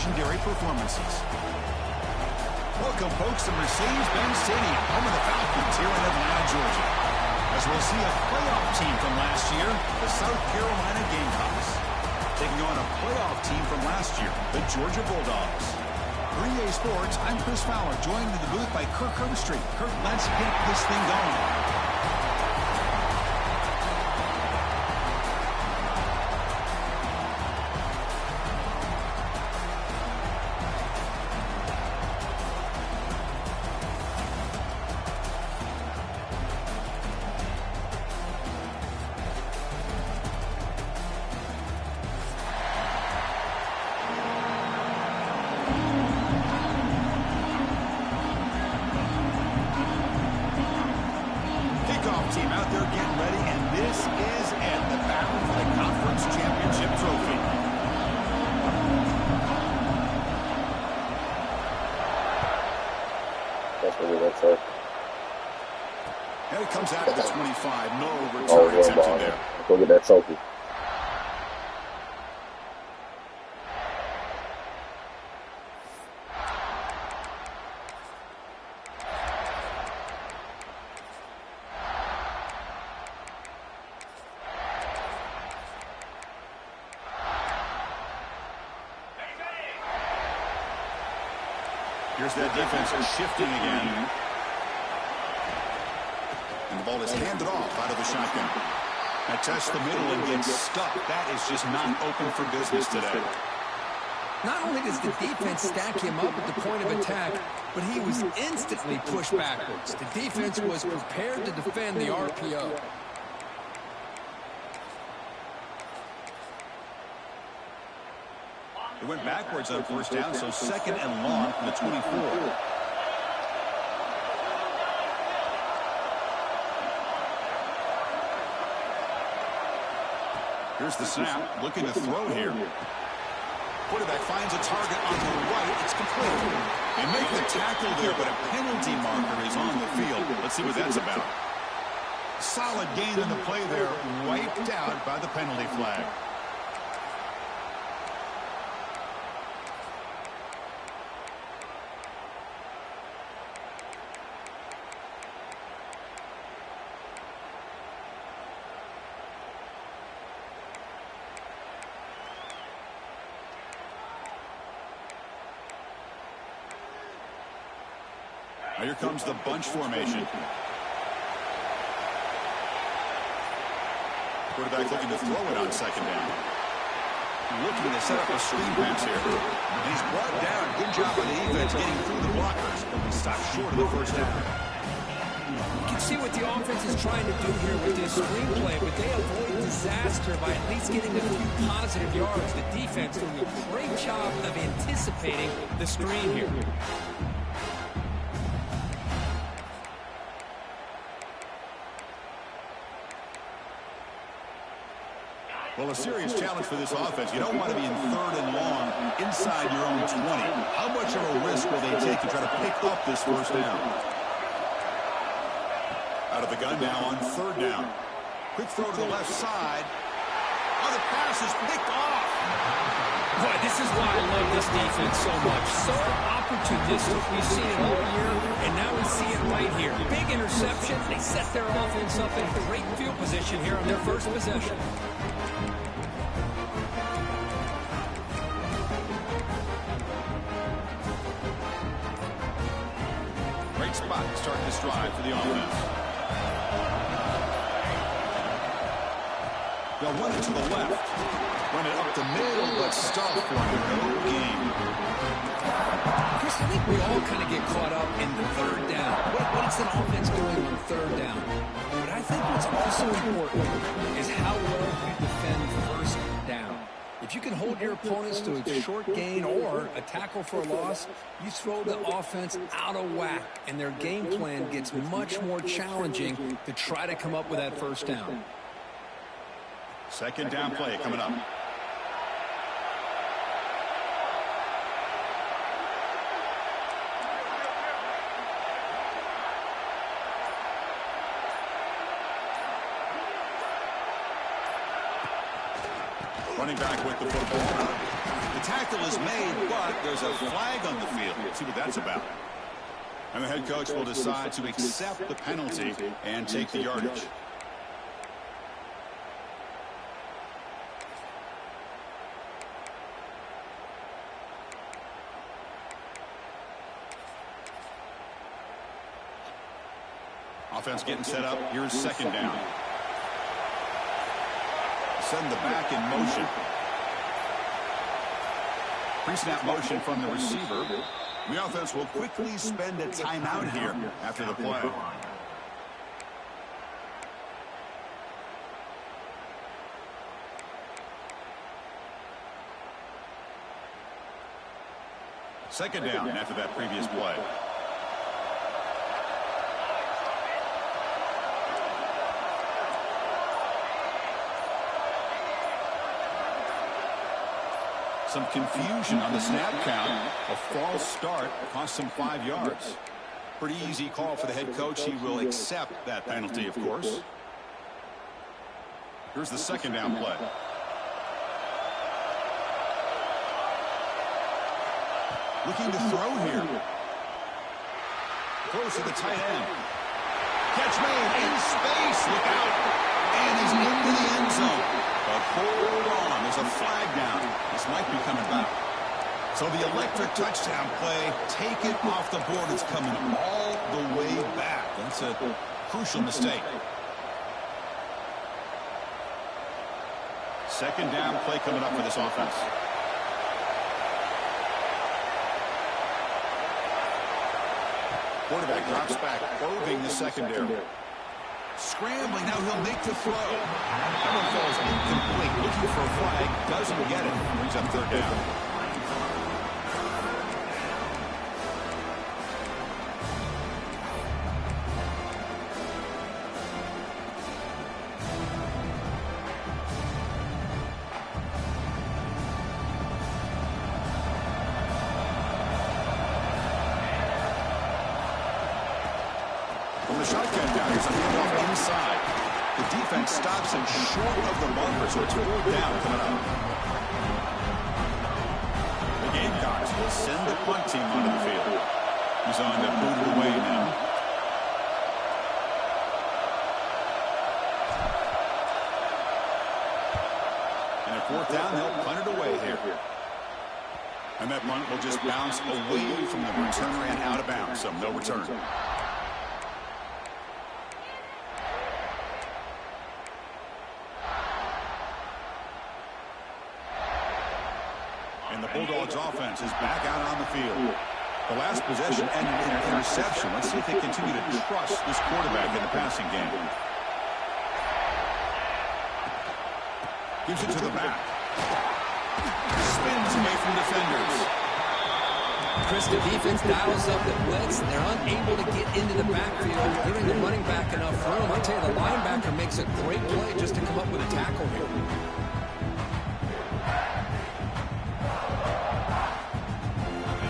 legendary performances. Welcome, folks, to Mercedes-Benz Stadium, home of the Falcons here in Atlanta, Georgia. As we'll see a playoff team from last year, the South Carolina Gamecocks, taking on a playoff team from last year, the Georgia Bulldogs. 3A Sports, I'm Chris Fowler, joined in the booth by Kirk Herbstreit. Kirk, let's get this thing going. Team out there getting ready, and this is it, the battle for the conference championship trophy. That's what we look for. And it comes out at the 25. No return attempted there. Go get that trophy. Here's that defense shifting again. And the ball is handed off out of the shotgun. Now test the middle and gets stuck. That is just not open for business today. Not only does the defense stack him up at the point of attack, but he was instantly pushed backwards. The defense was prepared to defend the RPO. It went backwards on first down, so second and long from the 24. Here's the snap, looking to throw here. Quarterback finds a target on the right. It's complete. They make the tackle there, but a penalty marker is on the field. Let's see what that's about. Solid gain on the play there, wiped out by the penalty flag. Now here comes the bunch formation. Quarterback looking to throw it on second down. Looking to set up a screen pass here. And he's brought down. Good job by the defense getting through the blockers. But we stopped short of the first down. You can see what the offense is trying to do here with this screenplay, but they avoid disaster by at least getting a few positive yards. The defense doing a great job of anticipating the screen here. Well, a serious challenge for this offense. You don't want to be in third and long inside your own 20. How much of a risk will they take to try to pick up this first down? Out of the gun now on third down. Quick throw to the left side. Oh, the pass is picked off. Boy, this is why I love this defense so much. So opportunistic. We've seen it all year, and now we see it right here. Big interception. They set their offense up in great field position here on their first possession. Great spot to start this drive for the offense. They'll run it to the left. Run it up the middle, but stop for no gain. Chris, I think we all kind of get caught up in the third down. What is an offense doing on third down? But I think what's also important is how well you defend first down. If you can hold your opponents to a short gain or a tackle for a loss, you throw the offense out of whack, and their game plan gets much more challenging to try to come up with that first down. Second down play coming up. Running back with the football. The tackle is made, but there's a flag on the field. Let's see what that's about. And the head coach will decide to accept the penalty and take the yardage. Offense getting set up. Here's second down. Send the back in motion. Pre-snap motion from the receiver. The offense will quickly spend a timeout here after the play. Second down after that previous play. Some confusion on the snap count. A false start cost him 5 yards. Pretty easy call for the head coach. He will accept that penalty, of course. Here's the second down play. Looking to throw here. Close to the tight end. Catch made in space. Look out. And he's into the end zone. But hold on. There's a flag down. This might be coming back. So the electric touchdown play, take it off the board. It's coming all the way back. That's a crucial mistake. Second down play coming up for this offense. Quarterback drops back, probing the secondary. Scrambling, now he'll make the throw. That one falls incomplete. Looking for a flag, doesn't get it. Brings up third down. From the shotgun down, here's a handoff inside. The defense stops him short of the marker, so it's fourth down coming up. The Gamecocks will send the punt team onto the field. He's on to boot it away now. And at fourth down, they'll punt it away here. And that punt will just bounce away from the returner and out of bounds, so no return. And the Bulldogs offense is back out on the field. The last possession ended in an interception. Let's see if they continue to trust this quarterback in the passing game. Gives it to the back. Spins away from defenders. Chris, the defense dials up the blitz. They're unable to get into the backfield, giving the running back enough room. I tell you, the linebacker makes a great play just to come up with a tackle here.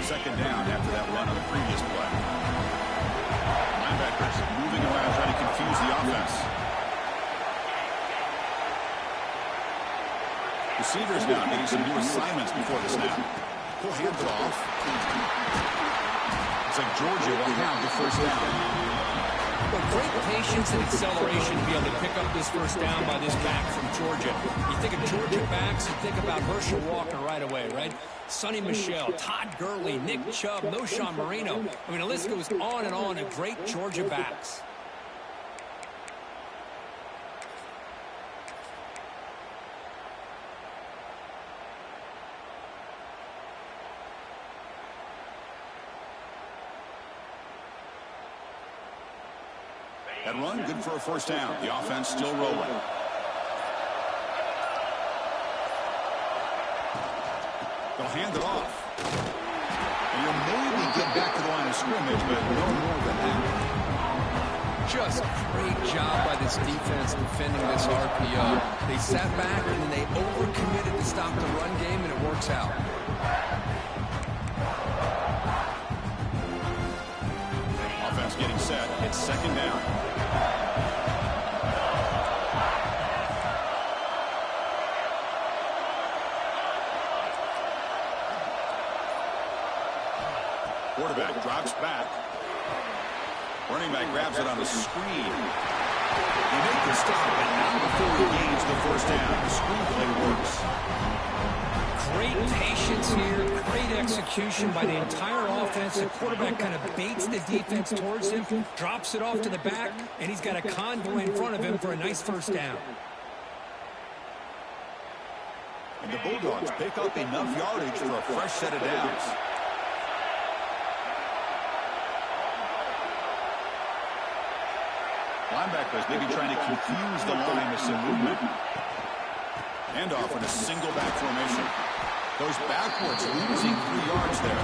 Second down after that run on the previous play. Linebackers moving around trying to confuse the offense. Receivers now getting some new assignments before the snap. He'll hand it off. It's like Georgia will have the first down. Well, great patience and acceleration to be able to pick up this first down by this back from Georgia. You think of Georgia backs, you think about Herschel Walker right away, right? Sonny Michel, Todd Gurley, Nick Chubb, Noshawn Marino. I mean, the list goes on and on of great Georgia backs. That run, good for a first down. The offense still rolling. They'll hand it off. And you'll maybe get back to the line of scrimmage, but no more than that. Just great job by this defense defending this RPO. They sat back and then they overcommitted to stop the run game, and it works out. Offense getting set. It's second down. Quarterback drops back. Running back grabs it on the screen. He made the stop, and now before he gains the first down, the screen play works. Great patience here, great execution by the entire offense. The quarterback kind of baits the defense towards him, drops it off to the back, and he's got a convoy in front of him for a nice first down. And the Bulldogs pick up enough yardage for a fresh set of downs. Linebackers maybe trying to confuse the line with some movement. Handoff in a single back formation. Goes backwards, losing 3 yards there.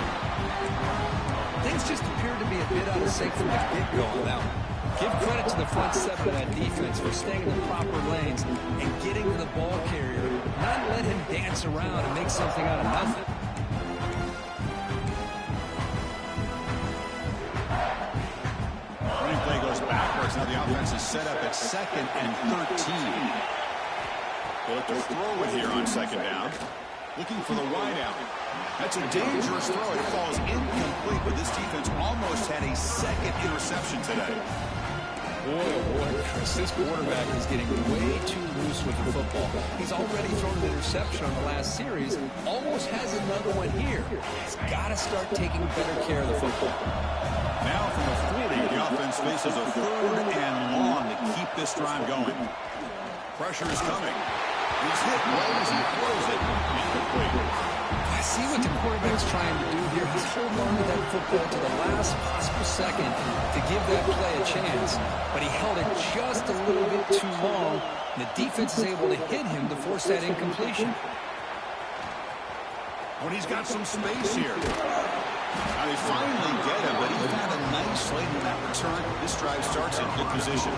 Things just appear to be a bit out of sync from the get-go on that one. Give credit to the front seven of that defense for staying in the proper lanes and getting to the ball carrier. Not let him dance around and make something out of nothing. Running play goes backwards. Now the offense is set up at 2nd and 13. They'll have to throw it here on 2nd down. Looking for the wide out. That's a dangerous throw. It falls incomplete, but this defense almost had a 2nd interception today. Boy, oh boy, Chris, this quarterback is getting way too loose with the football. He's already thrown an interception on the last series. Almost has another one here. He's got to start taking better care of the football. Now from the 40, the offense faces a 3rd and long to keep this drive going. Pressure is coming. He's hit right as he throws it. Incomplete. I see what the quarterback's trying to do here. He's holding on to that football to the last possible second to give that play a chance. But he held it just a little bit too long. And the defense is able to hit him to force that incompletion. When he's got some space here. Now they finally get him, but he had a nice late in that return. This drive starts in good position.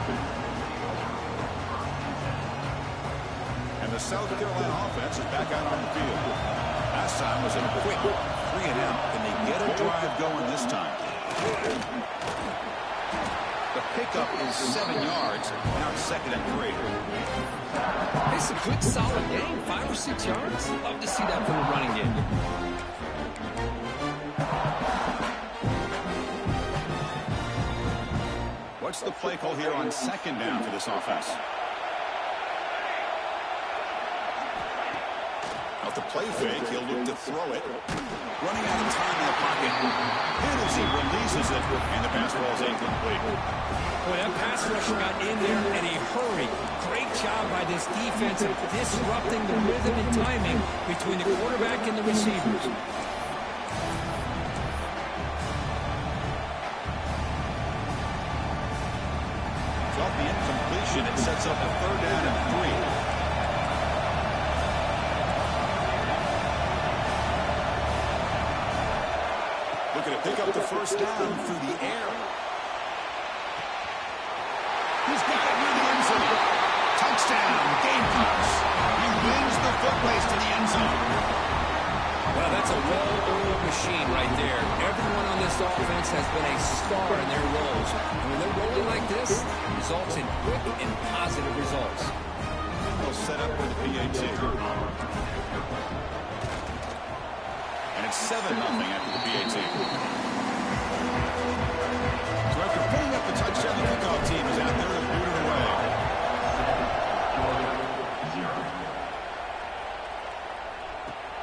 And the South Carolina offense is back out on the field. Last time was a quick 3-and-out. Can they get a drive going this time? The pickup is 7 yards. Now it's 2nd and 3. It's a good, solid game. 5 or 6 yards. Love to see that from the running game. What's the play call here on 2nd down for this offense? Out the play fake, he'll look to throw it. Running out of time in the pocket. Hit as he releases it, and the pass ball is incomplete. Boy, that pass rush got in there in a hurry. Great job by this defense of disrupting the rhythm and timing between the quarterback and the receivers. Off the incompletion, it sets up a 3rd down and 3. Looking to pick up the first down through the air. He's got it near the end zone. Touchdown, Gamecocks. He wins the foot race to the end zone. Well, that's a well-oiled machine right there. Everyone on this offense has been a star in their roles. And when they're rolling like this, it results in quick and positive results. They'll set up for the PAT. And it's 7-0 after the PAT. So after putting up the touchdown, the kickoff team is out there to boot it away.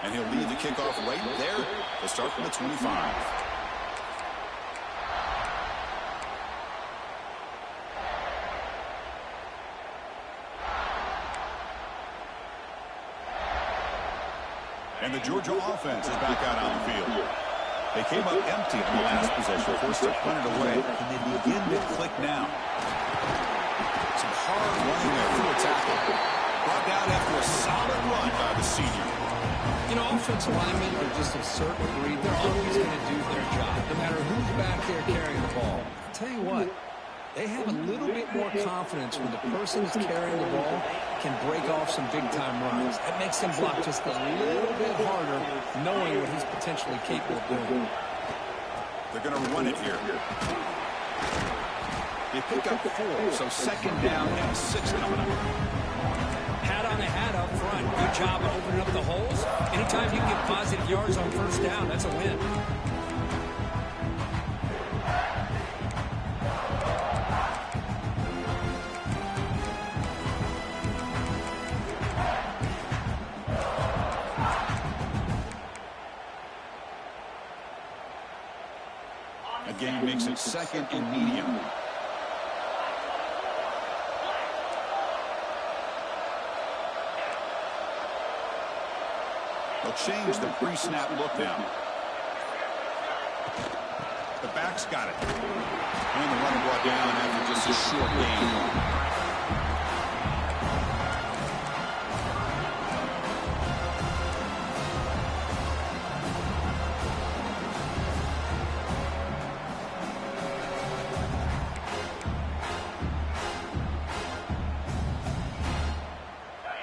And he'll lead the kickoff right there to start from the 25. And the Georgia offense is back out on the field. They came up empty on the last possession, forced to punt it away, and they begin to click now. Some hard running there through a tackle. Brought down after a solid run by the senior. You know, offensive linemen are just a certain breed. They're always going to do their job, no matter who's back there carrying the ball. I'll tell you what, they have a little bit more confidence when the person that's carrying the ball can break off some big-time runs. That makes them block just a little bit harder, knowing what he's potentially capable of doing. They're going to run it here. They pick up 4, so 2nd down and 6 coming up. Hat on a hat up front. Good job of opening up the holes. Anytime you can get positive yards on first down, that's a win. gain makes it 2nd and medium. They'll change the pre-snap look now. The back's got it. And the run brought down after just a short gain.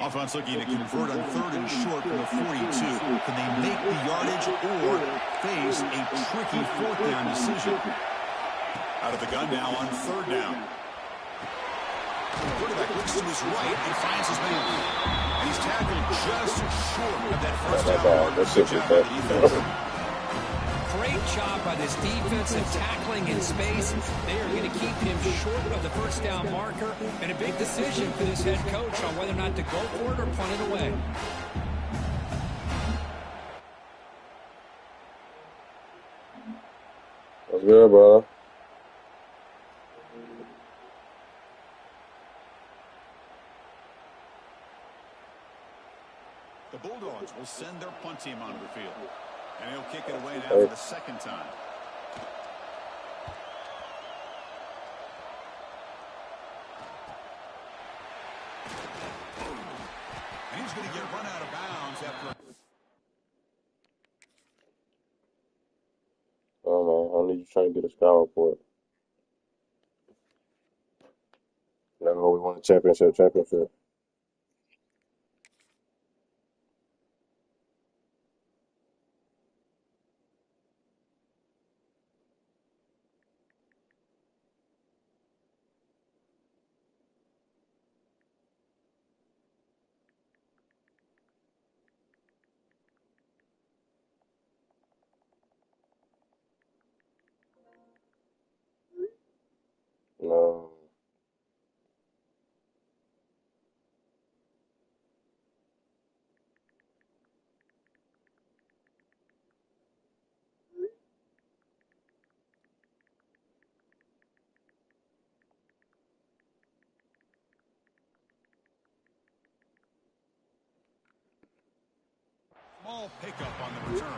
Offense looking to convert on 3rd and short from the 42. Can they make the yardage or face a tricky 4th down decision? Out of the gun now on 3rd down. Quarterback looks to his right and finds his man. And he's tackled just short of that 1st down. Good job by the defense. Great job by this defensive tackling in space. They are going to keep him short of the 1st down marker. And a big decision for this head coach on whether or not to go for it or punt it away. That's good, brother. The Bulldogs will send their punt team onto the field. And he'll kick it away now for the 2nd time. And he's going to get run out of bounds after. Oh, man, I need you trying to get a scout report. No, we won a championship. No. Small pickup on the return.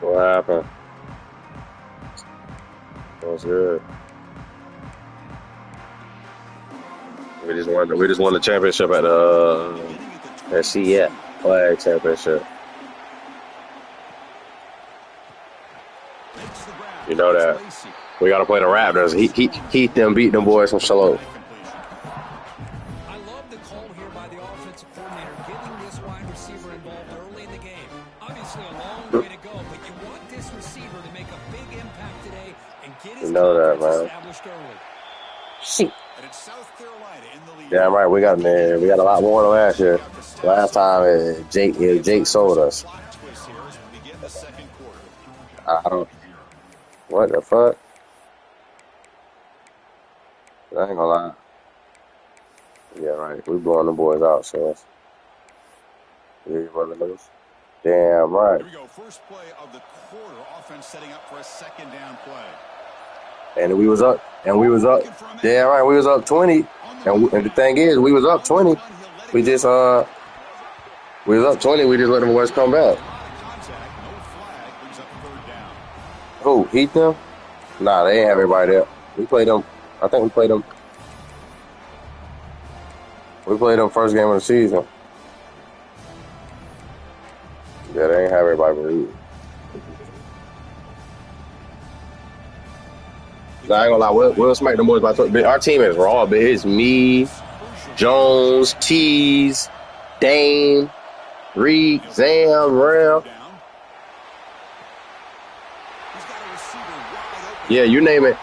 What happened? That's good. We just won the championship at the CET flag championship. You know that. We gotta play the Raptors. Heat them, beat them boys from Charlotte. I love the call here by the offensive coordinator, getting this wide receiver involved early in the game. Obviously a long way to go, but you want this receiver to make a big impact today and get his established early. Shit. And it's South Carolina in the lead. Yeah, right. We got a lot more than last year. Last time Jake sold us. I don't. What the fuck? I ain't gonna lie. Yeah, right. We blowing the boys out, so yeah, brother knows. Damn right. Here we go. First play of the quarter. Offense setting up for a 2nd down play. And we was up. Damn right. We was up 20. And the thing is, we was up 20. We was up 20. We just let them boys come back. Who? Heat them? Nah, they ain't have everybody there. We played them. I think we played them. We played them first game of the season. Yeah, they ain't have everybody believe. I ain't gonna lie, we'll smack them boys by 20. Our team is raw, but it's me, Jones, Tease, Dame, Reed, Zam, Rel. Yeah, you name it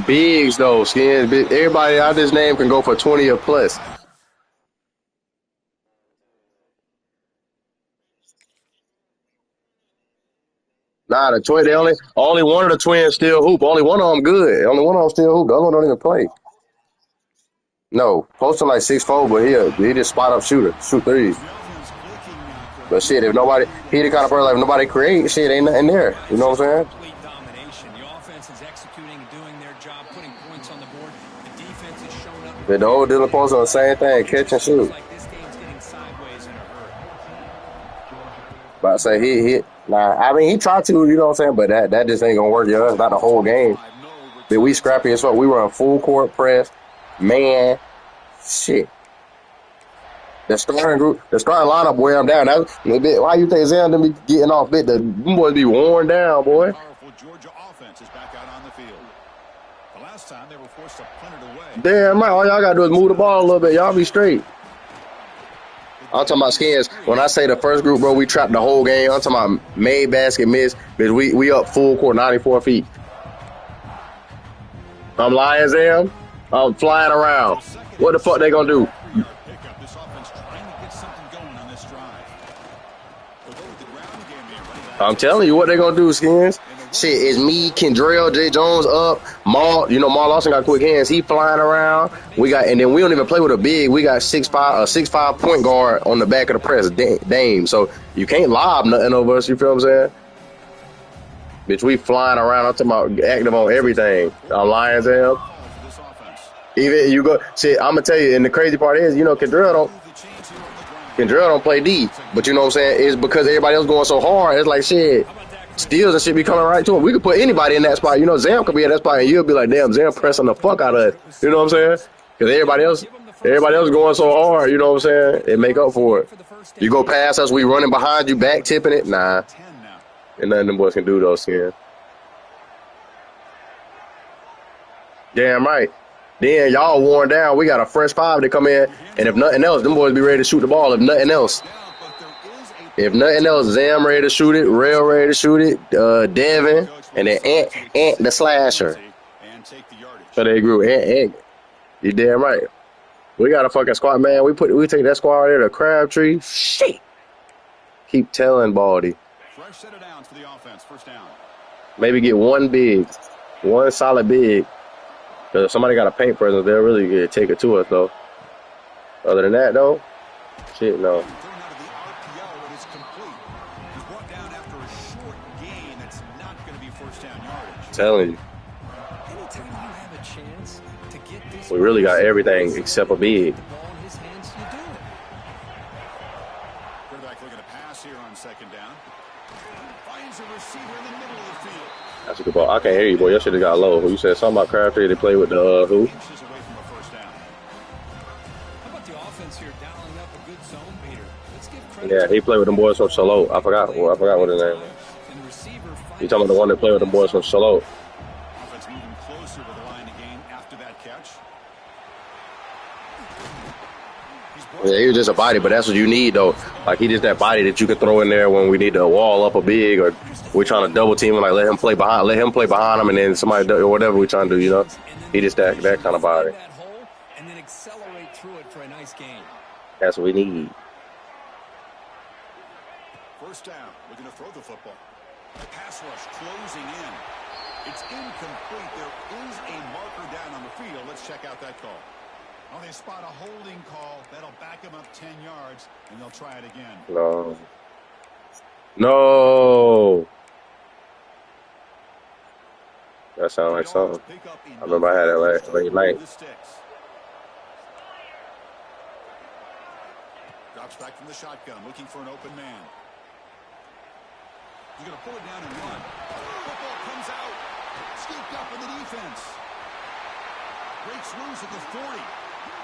bigs though, Skins. Everybody out this name can go for 20 or plus. Nah, the twin. They only one of the twins still hoop. Only one of them good. Only one of them still hoop. The other one don't even play. No, posting like 6'4", but he just spot up shooter, shoot threes. But shit, if nobody, he the kind of person like if nobody create shit, ain't nothing there. You know what I'm saying? Complete domination. The offense is executing and doing their job, putting points on the board. The defense has shown up. But the old Dylan Post on the same thing, catch and shoot. Like this game's getting sideways in a hurry. But I say I mean he tried to, you know what I'm saying, but that just ain't gonna work, yo. It's not the whole game. But we scrappy as fuck. We run full court press, man. Shit. The starting lineup wear them down. Why you think Zam them be getting off bit? The boys be worn down, boy. Powerful Georgia offense is back out on the field. The last time they were forced to punt it away. Damn right. All y'all gotta do is move the ball a little bit. Y'all be straight. I'm talking about Skins. When I say the first group, bro, we trapped the whole game. I'm talking about made basket miss. Bitch, we up full court, 94 feet. I'm lying, Zam. I'm flying around. What the fuck they gonna do? This offense trying to get something going on this drive. I'm telling you what they gonna do, Skins. Shit, it's me, Kendrell, J. Jones up. Maul, you know, Maul Lawson got quick hands. He flying around. And then we don't even play with a big. We got 6'5", a 6'5" point guard on the back of the press, Dame. So you can't lob nothing over us. You feel what I'm saying? Bitch, we flying around. I'm talking about active on everything. I'm lying, Zam. Even you go, shit, I'm gonna tell you, and the crazy part is, you know, Kendrell don't play D, but you know what I'm saying? It's because everybody else going so hard. It's like shit, steals and shit be coming right to him. We could put anybody in that spot. You know, Zam could be at that spot, and you'll be like, damn, Zam pressing the fuck out of us. You know what I'm saying? Because everybody else going so hard. You know what I'm saying? It make up for it. You go past us, we running behind you, back tipping it. Nah, and nothing them boys can do those Skins. Damn right. Then y'all worn down. We got a fresh five to come in, and if nothing else, them boys be ready to shoot the ball. If nothing else, Zam ready to shoot it, Rail ready to shoot it, Devin, and then Ant the slasher. So they grew. Ant. You damn right. We got a fucking squad, man. We take that squad right there to Crabtree. Shit. Keep telling Baldy. Fresh set of downs for the offense. First down. Maybe get one solid big. Because if somebody got a paint presence, they'll really get take it to us, though. Other than that, though, shit, no. Telling you. Anytime you have a chance to get this, we really got everything except a big. Quarterback looking to pass here on second down. Finds a receiver in the middle of the field. That's a good ball. I can't hear you, boy. Your shit got low. You said something about Crabtree. They play with the who? How about the offense here dialing up a good zone beater? Let's give credit. Yeah, he played with them boys from Shalot. I forgot what his name was. You talking about the one that played with them boys from Shalot? Offense moving closer to the line again after that catch. Yeah, he was just a body, but that's what you need, though. Like, he just that body that you could throw in there when we need to wall up a big, or we're trying to double team him, like let him play behind him, and then somebody or whatever we're trying to do, you know. He just that kind of body. And then accelerate through it for a nice game. That's what we need. First down, looking to throw the football. Pass rush closing in. It's incomplete. There is a marker down on the field. Let's check out that call. Oh, they spot a holding call. That'll back them up 10 yards, and they'll try it again. No. That sounds like something. I remember I had that late night. Drops back from the shotgun, looking for an open man. He's going to pull it down and run. Football comes out. Scooped up in the defense. Breaks loose at the 40.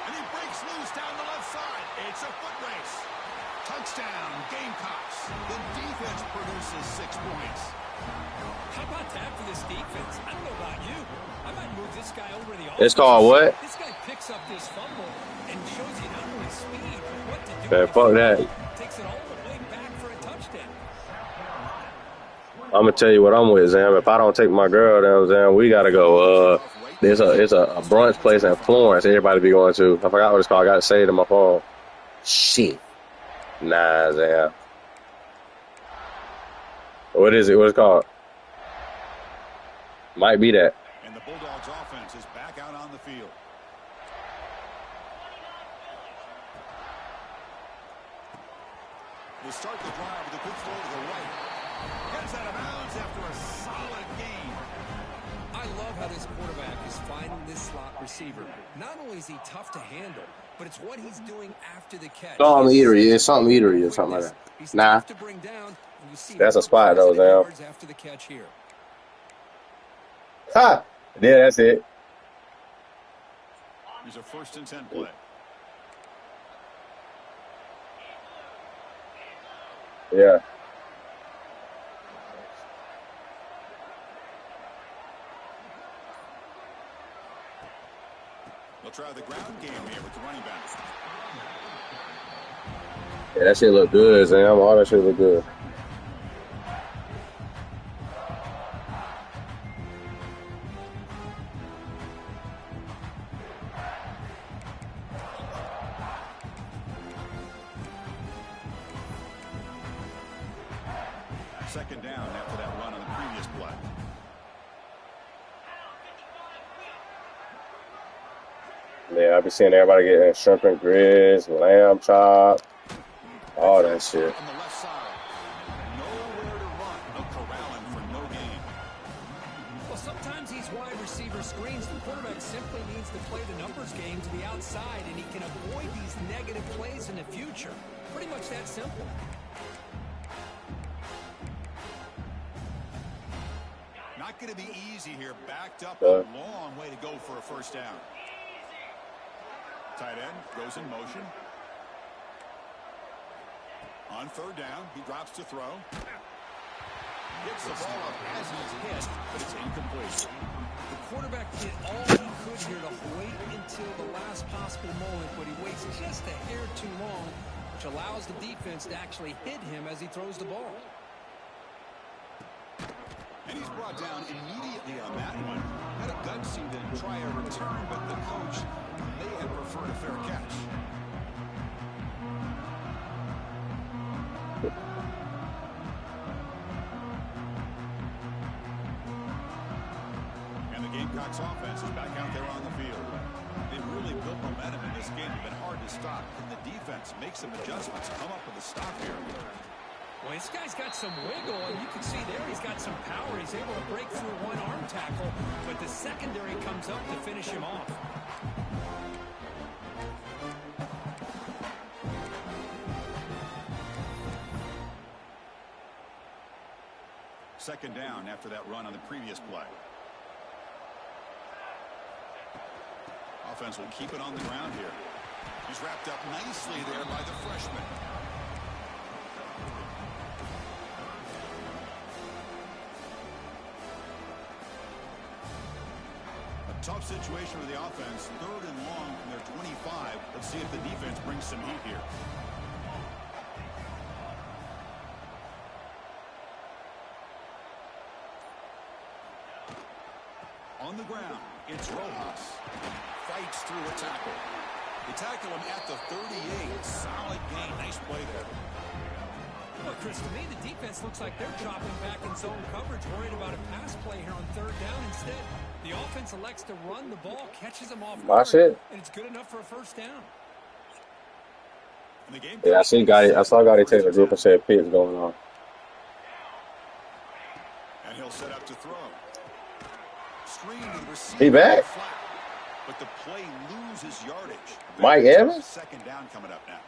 And he breaks loose down the left side. It's a foot race. Touchdown, Gamecocks. The defense produces 6 points. How about that for this defense? I don't know about you. I might move this guy over to the offense. It's called what? This guy picks up this fumble and shows you not only speed, but what to do. Man, fuck that. Takes it all the way back for a touchdown. I'm gonna tell you what I'm with, Zam. If I don't take my girl down, Zam, we gotta go. It's a brunch place in Florence. Everybody be going to. I forgot what it's called. I got it saved in my phone. Shit. Nah, Zam. What is it? What it's called? Might be that. And the Bulldogs offense is back out on the field. We'll start the drive with a quick throw to the right. Gets out of bounds after a solid gain. I love how this quarterback is finding this slot receiver. Not only is he tough to handle, but it's what he's doing after the catch. Something eatery, something eatery or something like that. He's Nah. tough to bring down, and you see That's a spot though, Zam. after the catch here. Ha! Yeah, that's it. Here's a 1st and 10 play. Yeah. They'll try the ground game here with the running back. Yeah, that shit look good, Zam. All that shit look good. Second down after that run on the previous play. Yeah, I've been seeing everybody getting shrimp and grits, lamb chop, all that shit. On the left side. Nowhere to run. No corralling for no gain. Well, sometimes these wide receiver screens, the quarterback simply needs to play the numbers game to the outside, and he can avoid these negative plays in the future. Pretty much that simple. Not going to be easy here. Backed up a long way to go for a 1st down. Tight end goes in motion. On 3rd down, he drops to throw. Gets the ball up as he's hit, but it's incomplete. The quarterback did all he could here to wait until the last possible moment, but he waits just a hair too long, which allows the defense to actually hit him as he throws the ball. And he's brought down immediately on that one. Had a gutsy to try a return, but the coach may have preferred a fair catch. And the Gamecocks offense is back out there on the field. They've really built momentum in this game. It's been hard to stop. And the defense makes some adjustments, come up with a stop here. Well, this guy's got some wiggle, and you can see there he's got some power. He's able to break through one arm tackle, but the secondary comes up to finish him off. Second down after that run on the previous play. Offense will keep it on the ground here. He's wrapped up nicely there by the freshman. Tough situation for the offense. 3rd and long from their 25. Let's see if the defense brings some heat here. On the ground, it's Rojas. Fights through a tackle. They tackle him at the 38. Solid gain. Nice play there. Well, Chris, to me, the defense looks like they're dropping back in zone coverage, worried about a pass play here on 3rd down. Instead, the offense elects to run the ball, catches them off guard, and it's good enough for a 1st down. Yeah, I saw a guy take the group and said Pitt's going on. And he'll set up to throw. Screen to the receiver. He back? Flat, but the play loses yardage. Mike Evans? 2nd down coming up now.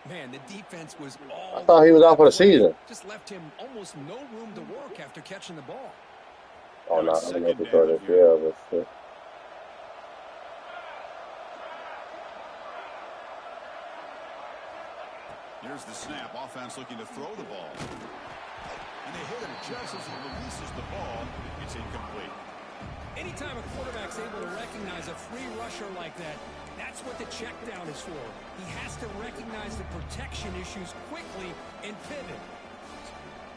Man, the defense was all... I thought he was out for the season. Just left him almost no room to work after catching the ball. Oh, no, I don't know if it's this. Yeah, but shit. Here's the snap. Offense looking to throw the ball. And they hit him just as he releases the ball. It's incomplete. Anytime a quarterback's able to recognize a free rusher like that, that's what the check down is for. He has to recognize the protection issues quickly and pivot.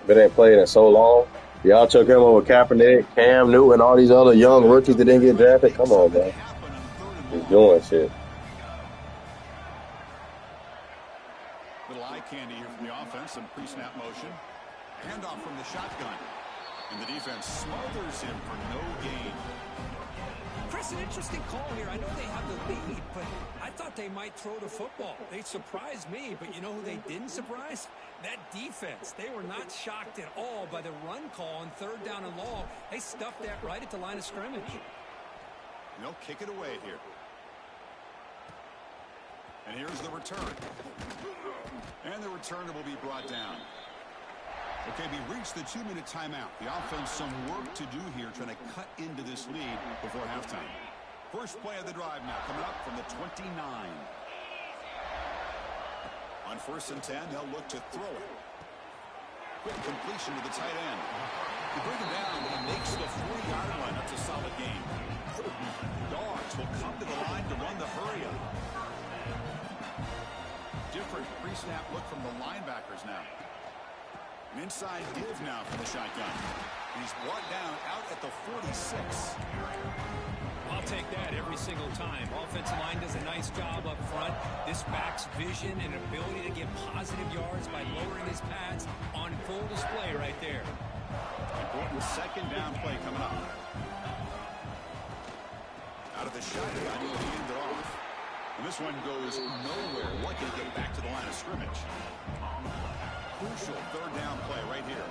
But ain't played in so long. Y'all took him over Kaepernick, Cam Newton, all these other young rookies that didn't get drafted. Come on, man. He's doing shit. Little eye candy here from the offense. Some pre-snap motion. Handoff from the shotgun. And the defense smothers him for no gain. Chris, It's an interesting call here. I know they have the lead, but I thought they might throw the football. They surprised me, but you know who they didn't surprise? That defense. They were not shocked at all by the run call on 3rd down and long. They stuffed that right at the line of scrimmage. They'll kick it away here. And here's the return. And the returner will be brought down. Okay, we reached the 2-minute timeout. The offense some work to do here trying to cut into this lead before halftime. First play of the drive now coming up from the 29. On 1st and 10, they'll look to throw it. Quick completion to the tight end. You bring him down, but he makes the 40-yard line. That's a solid gain. Dogs will come to the line to run the hurry-up. Different pre-snap look from the linebackers now. An inside give now from the shotgun. He's brought down out at the 46. I'll take that every single time. Offensive line does a nice job up front. This back's vision and ability to get positive yards by lowering his pads on full display right there. Important 2nd down play coming up. Out of the shotgun, he'll hand it off. And this one goes nowhere. Lucky to get back to the line of scrimmage. Crucial 3rd down play right here.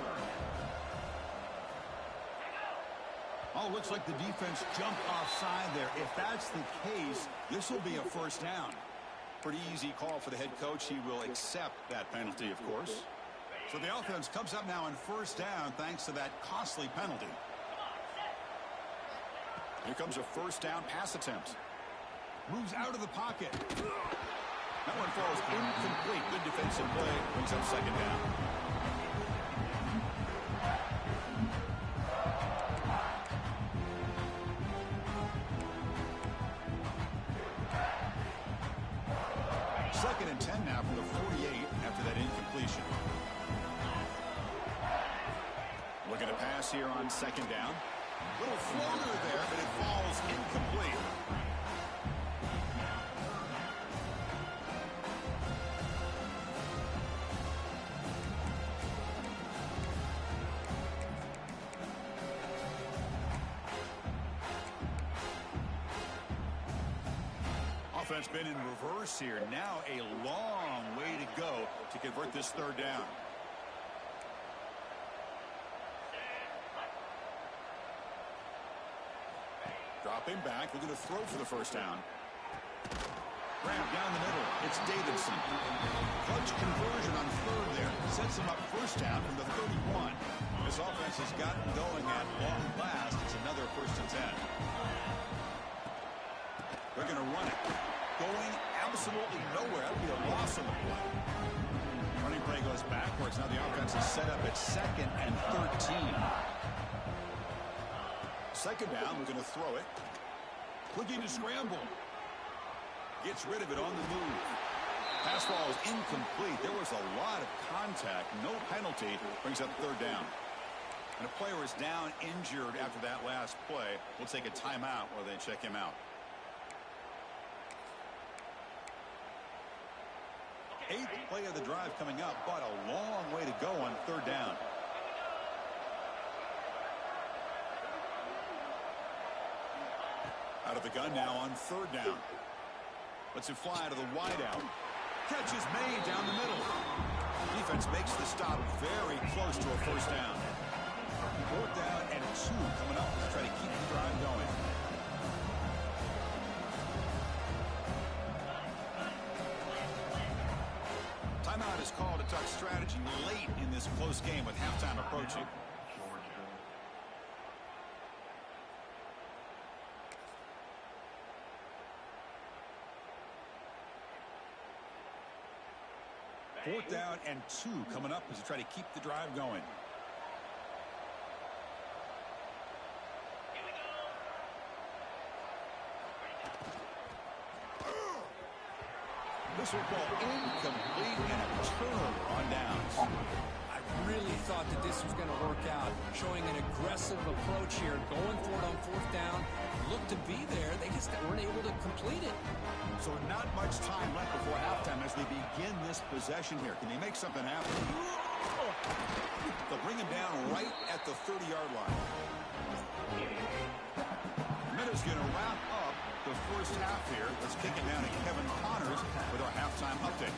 Oh, looks like the defense jumped offside there. If that's the case, this will be a 1st down. Pretty easy call for the head coach. He will accept that penalty, of course. So the offense comes up now on 1st down thanks to that costly penalty. Here comes a 1st down pass attempt. Moves out of the pocket. That one falls incomplete. Good defensive play. Brings up 2nd down. Second and 10 now from the 48 after that incompletion. Looking to pass here on 2nd down. Little floater there, but it falls incomplete. Offense been in reverse here. Now a long way to go to convert this 3rd down. Dropping back, looking to throw for the 1st down. Grab down the middle. It's Davidson. Clutch conversion on 3rd there. Sets him up 1st down from the 31. This offense has gotten going at long last. It's another 1st and 10. They're going to run it. Going absolutely nowhere. That would be a loss on the play. Running play goes backwards. Now the offense is set up at 2nd and 13. 2nd down. We're going to throw it. Looking to scramble. Gets rid of it on the move. Pass ball is incomplete. There was a lot of contact. No penalty. Brings up 3rd down. And a player is down injured after that last play. We'll take a timeout while they check him out. 8th play of the drive coming up, but a long way to go on 3rd down. Out of the gun now on 3rd down. Lets it fly to the wideout. Catch is made down the middle. Defense makes the stop very close to a 1st down. 4th down and 2 coming up to try to keep the drive going. Timeout is called to talk strategy late in this close game with halftime approaching. Fourth down and 2 coming up as they try to keep the drive going. This will fall incomplete and a turnover on downs. I really thought that this was going to work out, showing an aggressive approach here, going for it on 4th down. Looked to be there. They just weren't able to complete it. So not much time left before halftime as they begin this possession here. Can they make something happen? They'll bring him down right at the 30-yard line. That is going to wrap up the first half here. Let's kick it down to Kevin Connors with our halftime update.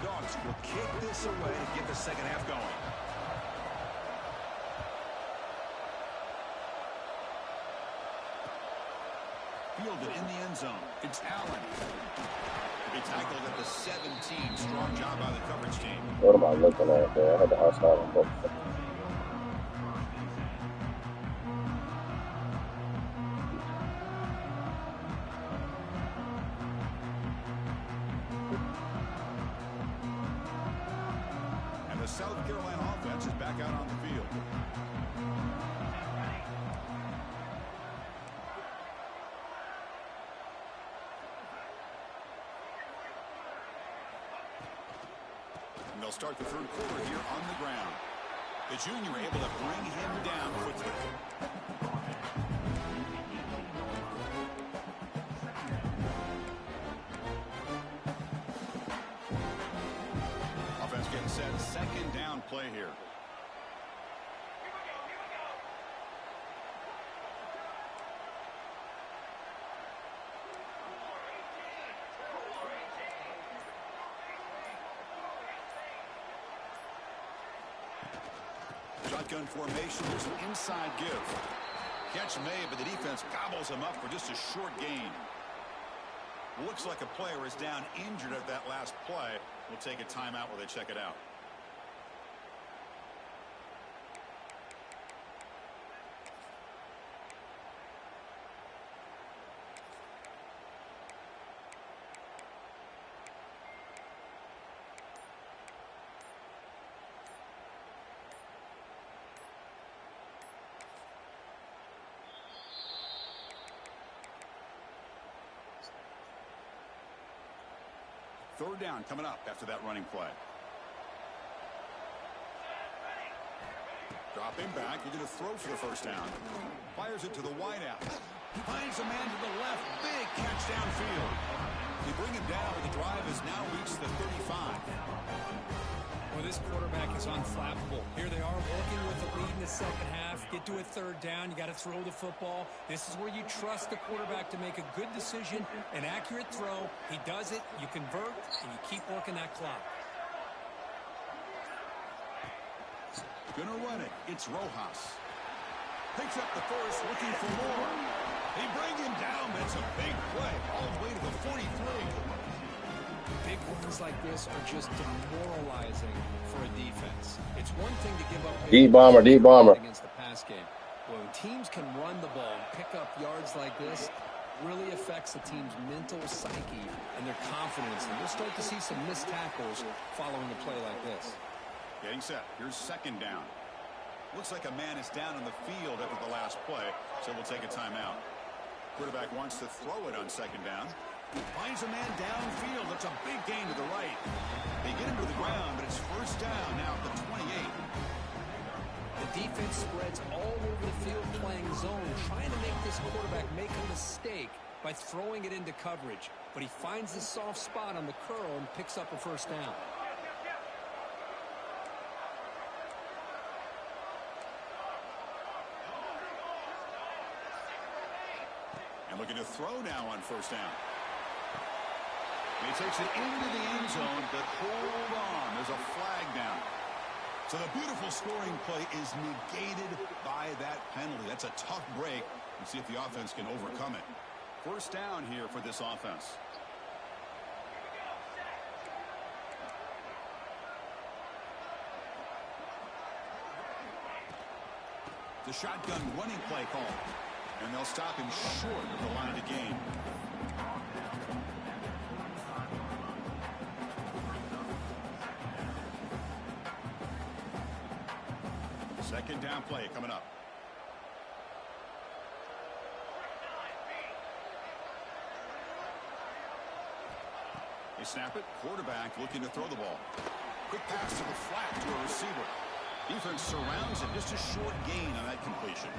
Dogs will kick this away to get the second half going. Fielded in the end zone. It's Allen. He tackled at the 17. Strong job by the coverage team. What am I looking at, man? I had the outside on both. And the South Carolina offense is back out on the field. And they'll start the third quarter here on the ground. The junior able to bring him down quickly. Offense getting set. Second down play here. Shotgun formation. There's an inside give. Catch made, but the defense gobbles him up for just a short gain. Looks like a player is down injured at that last play. We'll take a timeout while they check it out. Third down coming up after that running play. Dropping back, looking to throw for the first down. Fires it to the wideout. Finds a man to the left. Big catch downfield. They bring him down, but the drive has now reached the 35. Well, this quarterback is unflappable. Here they are working with the lead in the second half. Get to a third down. You got to throw the football. This is where you trust the quarterback to make a good decision, an accurate throw. He does it, you convert, and you keep working that clock. Gonna run it. It's Rojas. Picks up the first, looking for more. They bring him down, but it's a big play all the way to the 43. Big ones like this are just demoralizing for a defense. It's one thing to give up Deep bomber against the pass game. When teams can run the ball and pick up yards like this, really affects the team's mental psyche and their confidence. And we'll start to see some missed tackles following a play like this. Getting set. Here's second down. Looks like a man is down on the field after the last play, so we'll take a timeout. Quarterback wants to throw it on second down. Finds a man downfield. That's a big gain to the right. They get him to the ground, but it's first down now at the 28. The defense spreads all over the field playing zone, trying to make this quarterback make a mistake by throwing it into coverage. But he finds the soft spot on the curl and picks up a first down. And looking to throw now on first down. He takes it into the end zone, but hold on. There's a flag down. So the beautiful scoring play is negated by that penalty. That's a tough break. We'll see if the offense can overcome it. First down here for this offense. The shotgun running play call. And they'll stop him short of the line of gain. Second down play coming up. They snap it. Quarterback looking to throw the ball. Quick pass to the flat to a receiver. Defense surrounds it. Just a short gain on that completion.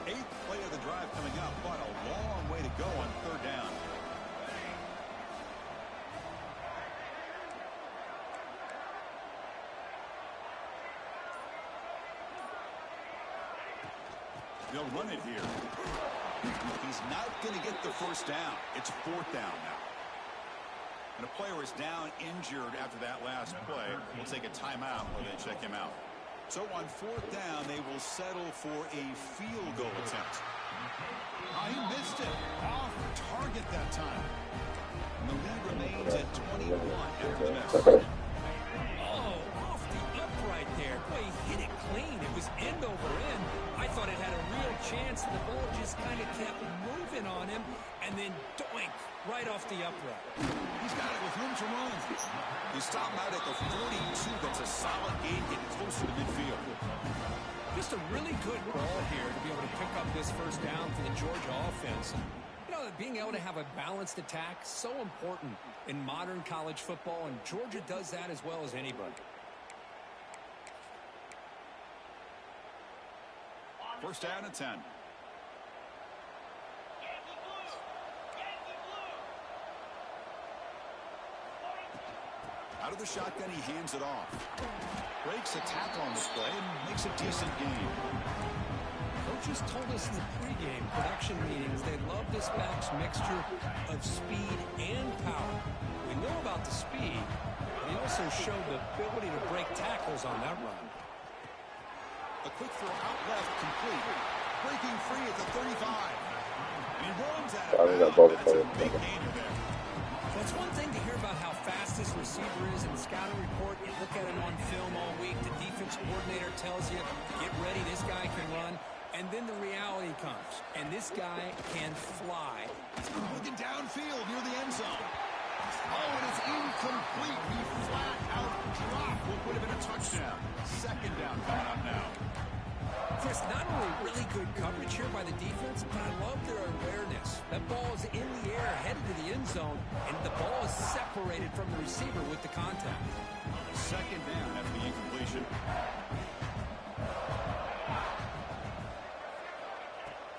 Eighth play of the drive coming up, but a long way to go on third down. They'll run it here. He's not going to get the first down. It's fourth down now. And a player is down injured after that last play. We'll take a timeout while they check him out. So on fourth down, they will settle for a field goal attempt. Oh, he missed it. Off target that time. And the lead remains at 21 after the miss. Oh, off the upright there. Boy, he hit it clean. It was end over end. I thought it had a real chance. The ball just kind of kept moving on him. And then doink, right off the upright. He's got it with room to run. You stop him out at the 42. That's a solid gain, getting closer to midfield. Just a really good ball here to be able to pick up this first down for the Georgia offense. You know, being able to have a balanced attack, so important in modern college football, and Georgia does that as well as anybody. First down and 10. Out of the shotgun, he hands it off. Breaks a tackle on this play and makes a decent gain. Coaches told us in the pregame production meetings they love this back's mixture of speed and power. We know about the speed, but he also showed the ability to break tackles on that run. A quick throw out left, complete. Breaking free at the 35. And he runs out of bounds. That's a big gainer there. Well, it's one thing to hear about how fast this receiver is in the scouting report. You look at him on film all week. The defense coordinator tells you, get ready, this guy can run. And then the reality comes. And this guy can fly. He's looking downfield near the end zone. Oh, and it's incomplete. He flat out dropped what would have been a touchdown. Second down coming up now. Chris, not only really good coverage here by the defense, but I love their awareness. That ball is in the air, headed to the end zone, and the ball is separated from the receiver with the contact. Second down after the incompletion.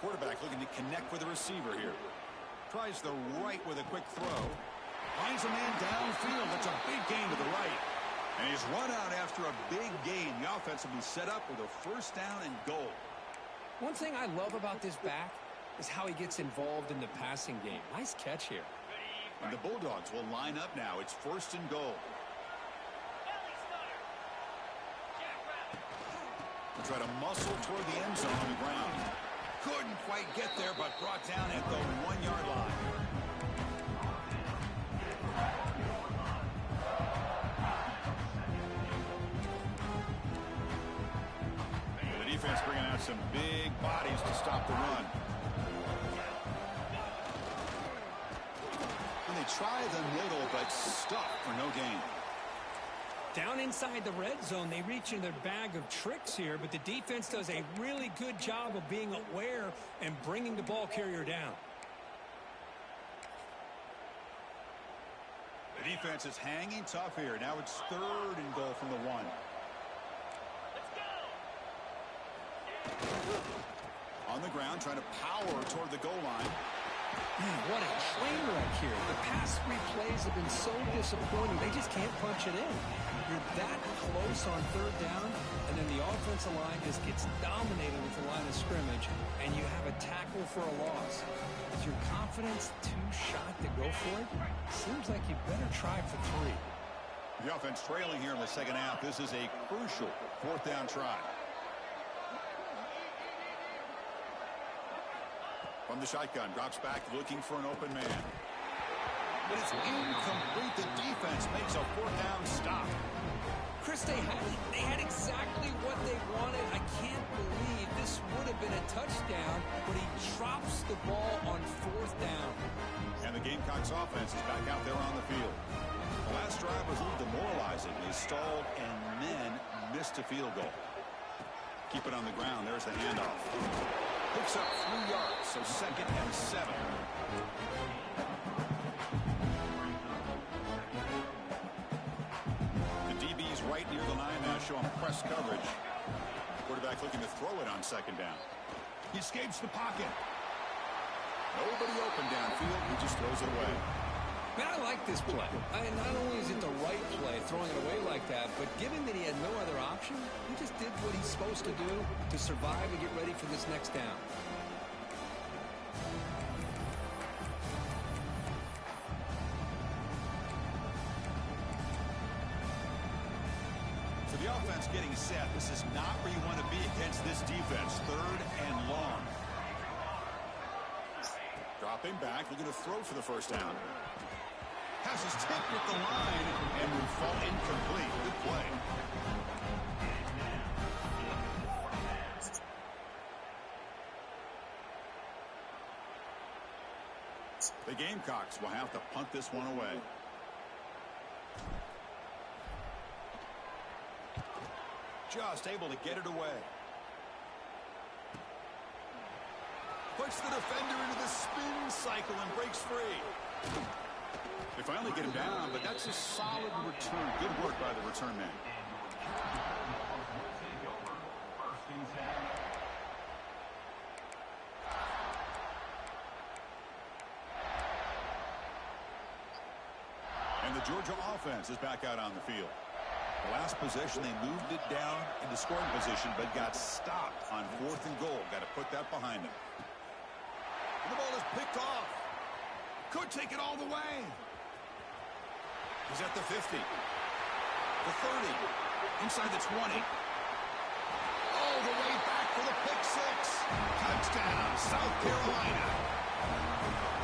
Quarterback looking to connect with the receiver here. Tries the right with a quick throw. Finds a man downfield. That's a big gain to the right. And he's run out after a big gain. The offense will be set up with a first down and goal. One thing I love about this back is how he gets involved in the passing game. Nice catch here. And the Bulldogs will line up now. It's first and goal. They'll try to muscle toward the end zone on the ground. Couldn't quite get there, but brought down at the 1-yard line. Defense bringing out some big bodies to stop the run. And they try the middle, but stuck for no gain. Down inside the red zone, they reach in their bag of tricks here, but the defense does a really good job of being aware and bringing the ball carrier down. The defense is hanging tough here. Now it's third and goal from the 1. On the ground, trying to power toward the goal line. Man, what a train wreck here. The past 3 plays have been so disappointing. They just can't punch it in. You're that close on third down, and then the offensive line just gets dominated with the line of scrimmage, and you have a tackle for a loss. Is your confidence too shot to go for it? Seems like you better try for 3. The offense trailing here in the second half. This is a crucial fourth down try. From the shotgun, drops back looking for an open man. But it's incomplete. The defense makes a fourth down stop. Chris, they had exactly what they wanted. I can't believe this would have been a touchdown, but he drops the ball on fourth down. And the Gamecocks offense is back out there on the field. The last drive was a little demoralizing. They stalled and then missed a field goal. Keep it on the ground. There's the handoff. Picks up 3 yards, so second and 7. The DB's right near the line now, showing press coverage. Quarterback looking to throw it on second down. He escapes the pocket. Nobody open downfield. He just throws it away. Man, I like this play. Not only is it the right play, throwing it away like that, but given that he had no other option, he just did what he's supposed to do to survive and get ready for this next down. So the offense getting set. This is not where you want to be against this defense. 3rd and long. Dropping back, looking to throw for the first down. Pass is tipped at the line and will fall incomplete. Good play. The Gamecocks will have to punt this one away. Just able to get it away. Puts the defender into the spin cycle and breaks free. They finally get him down, but that's a solid return. Good work by the return man. And the Georgia offense is back out on the field. The last possession, they moved it down into scoring position, but got stopped on 4th and goal. Got to put that behind them. And the ball is picked off. Could take it all the way. He's at the 50. The 30. Inside the 20. All the way back for the pick 6. Touchdown, South Carolina.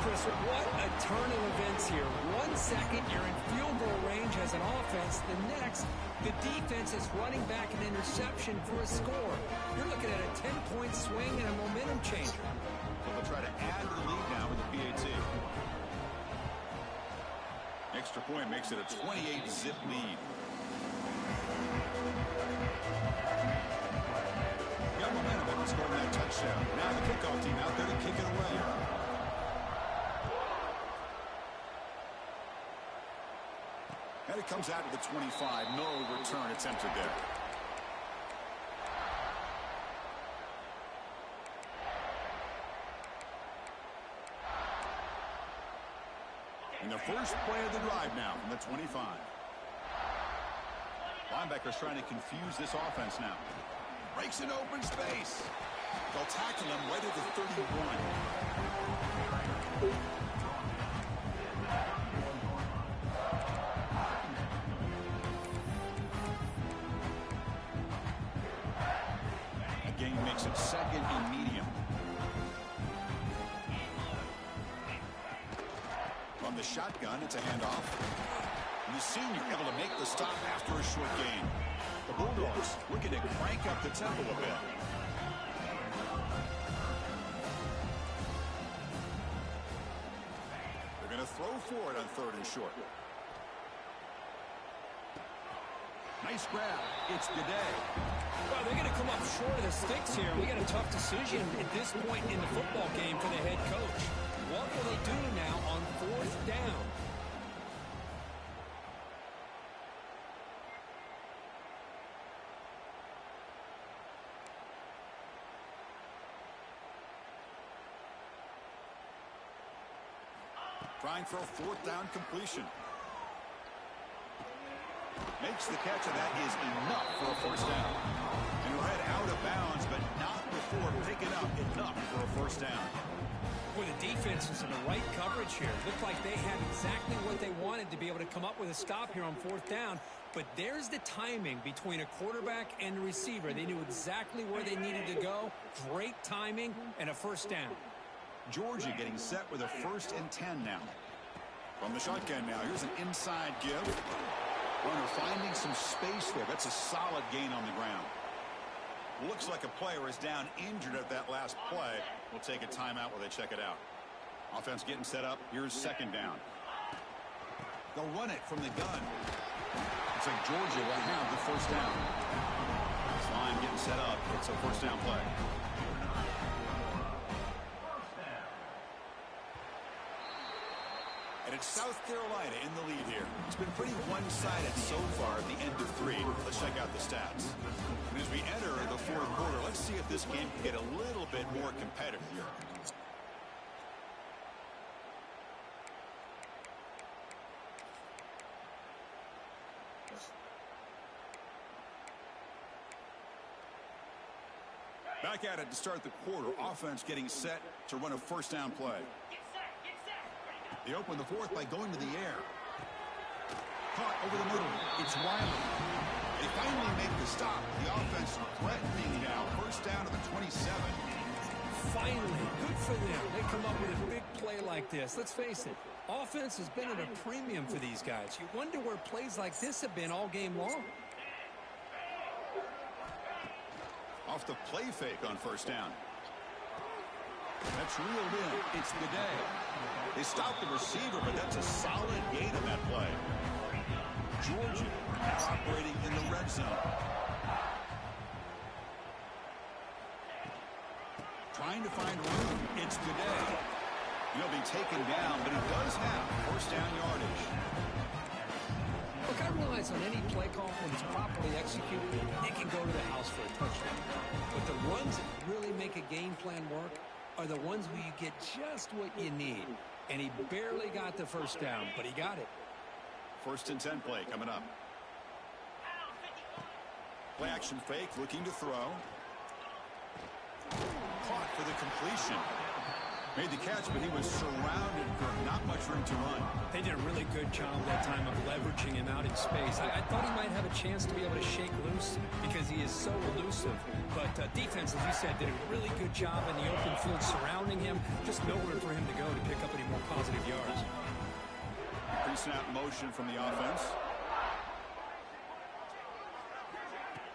Chris, what a turn of events here. 1 second, you're in field goal range as an offense. The next, the defense is running back an interception for a score. You're looking at a 10-point swing and a momentum changer. So they'll try to add to the lead now with the PAT. Extra point makes it a 28-zip lead. Got momentum after scoring that touchdown. Now the kickoff team out there to kick it away. And it comes out to the 25. No return attempted there. And the first play of the drive now from the 25. Linebackers trying to confuse this offense now. Breaks in open space. They'll tackle him right at the 31. Gain makes it 2nd and medium. From the shotgun, it's a handoff. And the senior able to make the stop after a short gain. The Bulldogs looking to crank up the tempo a bit. They're going to throw for it on 3rd and short. Nice grab. It's Gaudet. Well, they're going to come up short of the sticks here. We got a tough decision at this point in the football game for the head coach. What will they do now on 4th down? Trying for a 4th down completion. Makes the catch, and that is enough for a first down. And he'll head out of bounds, but not before picking up enough for a first down. Boy, the defense is in the right coverage here. Looked like they had exactly what they wanted to be able to come up with a stop here on 4th down. But there's the timing between a quarterback and a receiver. They knew exactly where they needed to go. Great timing and a first down. Georgia getting set with a 1st and 10 now. From the shotgun now, here's an inside give. Runner finding some space there. That's a solid gain on the ground. Looks like a player is down injured at that last play. We'll take a timeout while they check it out. Offense getting set up. Here's 2nd down. They'll run it from the gun. Looks like Georgia will have the first down. This line getting set up. It's a first down play. And it's South Carolina in the lead here. It's been pretty one-sided so far at the end of 3. Let's check out the stats. And as we enter the 4th quarter, let's see if this game can get a little bit more competitive here. Back at it to start the quarter. Offense getting set to run a first down play. They open the fourth by going to the air. Caught over the middle. It's Riley. They finally make the stop. The offense threatening now. First down to the 27. Finally, good for them. They come up with a big play like this. Let's face it, offense has been at a premium for these guys. You wonder where plays like this have been all game long. Off the play fake on first down. That's reeled in. It's the day. They stopped the receiver, but that's a solid gain on that play. Georgia now operating in the red zone. Trying to find room. It's the day. He'll be taken down, but he does have first down yardage. Look, I realize on any play call, when it's properly executed, it can go to the house for a touchdown. But the runs that really make a game plan work are the ones where you get just what you need. And he barely got the first down, but he got it. First and 10 play coming up. Play action fake, looking to throw. Caught for the completion. Made the catch, but he was surrounded for not much room to run. They did a really good job that time of leveraging him out in space. I thought he might have a chance to be able to shake loose because he is so elusive. But defense, as you said, did a really good job in the open field surrounding him. Just nowhere for him to go to pick up any more positive yards. Pre-snap motion from the offense.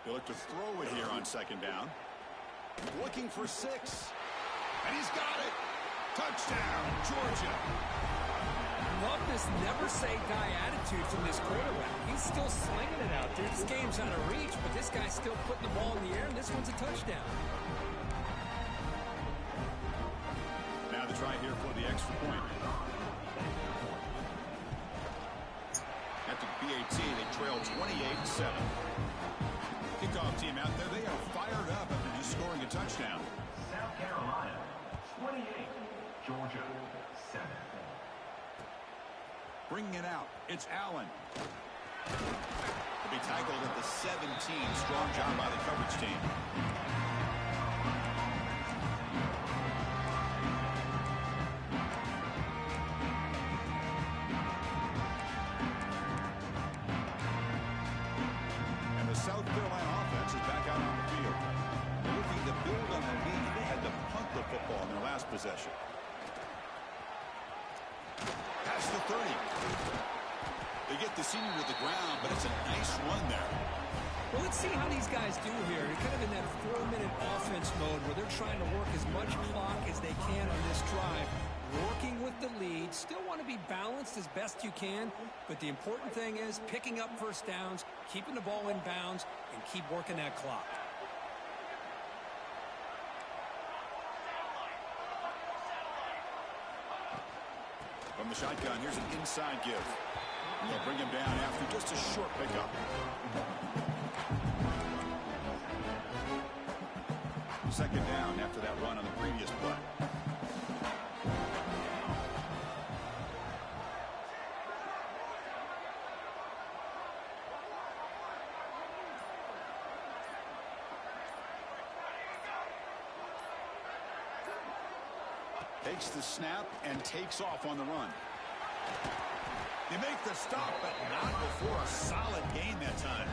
They look to throw it here on second down. Looking for 6. And he's got it. Touchdown, Georgia. Love this never-say-die attitude from this quarterback. He's still slinging it out there. This game's out of reach, but this guy's still putting the ball in the air, and this one's a touchdown. Now the try here for the extra point. At the BAT, they trail 28-7. Kickoff team out there, they are fired up after just scoring a touchdown. South Carolina, 28. Georgia, 7. Bringing it out, it's Allen. He'll be tackled at the 17. Strong job by the coverage team. And the South Carolina offense is back out on the field. They're looking to build on the lead. They had to punt the football in their last possession. Past the 30. They get the senior to the ground, but it's a nice run there. Well, let's see how these guys do here. They're kind of in that 4-minute offense mode where they're trying to work as much clock as they can on this drive, working with the lead. Still want to be balanced as best you can, but the important thing is picking up first downs, keeping the ball in bounds, and keep working that clock. From the shotgun, here's an inside give. They'll bring him down after just a short pickup. Second down after that run on the previous play. Takes the snap and takes off on the run. They make the stop, but not before a solid gain that time.